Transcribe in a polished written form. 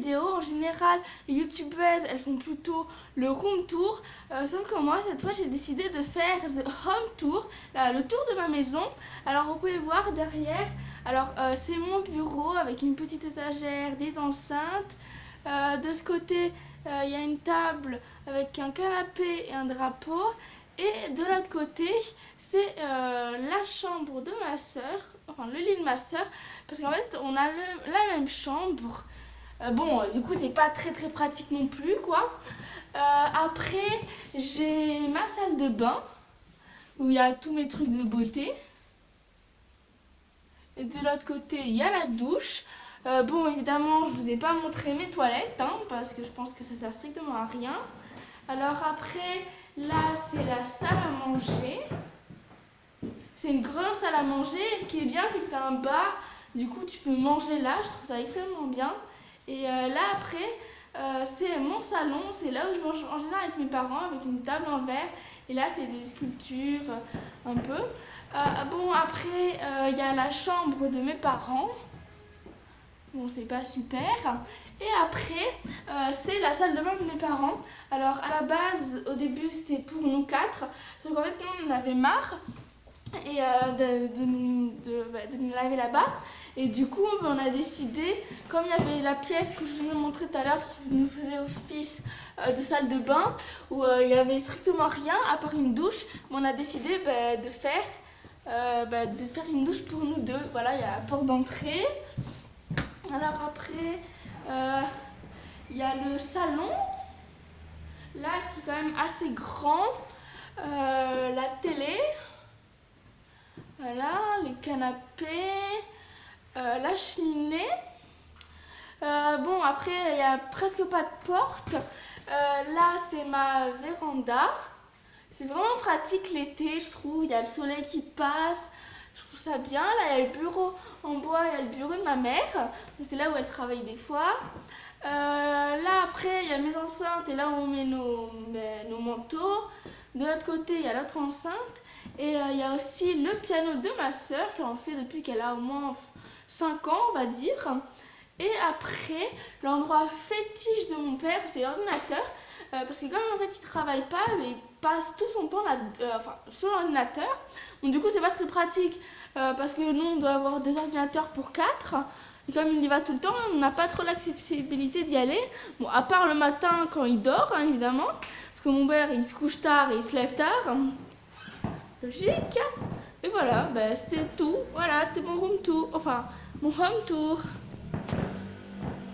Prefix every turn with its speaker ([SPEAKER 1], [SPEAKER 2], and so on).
[SPEAKER 1] vidéos. En général, les youtubeuses, elles font plutôt le room tour. Sauf que moi, cette fois, j'ai décidé de faire the home tour, le tour de ma maison. Alors, vous pouvez voir derrière, alors c'est mon bureau avec une petite étagère, des enceintes. De ce côté, il y a une table avec un canapé et un drapeau. Et de l'autre côté, c'est la chambre de ma soeur, enfin le lit de ma soeur, parce qu'en fait, on a la même chambre. Bon, du coup, c'est pas très pratique non plus, quoi. Après, j'ai ma salle de bain, où il y a tous mes trucs de beauté. Et de l'autre côté, il y a la douche. Bon, évidemment, je vous ai pas montré mes toilettes, hein, parce que je pense que ça sert strictement à rien. Alors après, là, c'est la salle à manger. C'est une grande salle à manger. Et ce qui est bien, c'est que tu as un bar. Du coup, tu peux manger là. Je trouve ça extrêmement bien. Et là, après, c'est mon salon. C'est là où je mange en général avec mes parents, avec une table en verre. Et là, c'est des sculptures, un peu. Bon, après, il y a la chambre de mes parents. Bon, c'est pas super. Et après, c'est la salle de bain de mes parents. Alors, à la base, au début, c'était pour nous 4. Sauf qu'en fait, nous, on en avait marre et de nous laver là-bas. Et du coup, on a décidé, comme il y avait la pièce que je vous ai montré tout à l'heure qui nous faisait office de salle de bain, où il n'y avait strictement rien à part une douche, on a décidé de faire une douche pour nous deux. Voilà, il y a la porte d'entrée. Alors après, il y a le salon, là, qui est quand même assez grand. La télé, voilà, les canapés, la cheminée. Bon, après, il n'y a presque pas de porte. Là, c'est ma véranda. C'est vraiment pratique l'été, je trouve. Il y a le soleil qui passe. Je trouve ça bien. Là, il y a le bureau en bois, il y a le bureau de ma mère. C'est là où elle travaille des fois. Là, après, il y a mes enceintes et là, on met nos manteaux. De l'autre côté, il y a l'autre enceinte. Et il y a aussi le piano de ma soeur qui en fait depuis qu'elle a au moins 5 ans, on va dire. Et après, l'endroit fétiche de mon père, c'est l'ordinateur. Parce que comme en fait, il travaille pas, mais il passe tout son temps là, sur l'ordinateur. Donc du coup, c'est pas très pratique. Parce que nous, on doit avoir 2 ordinateurs pour 4. Et comme il y va tout le temps, on n'a pas trop l'accessibilité d'y aller. Bon, à part le matin quand il dort, hein, évidemment. Parce que mon père, il se couche tard et il se lève tard. Logique. Et voilà, c'était tout. Voilà, c'était mon room tour. Enfin, mon home tour.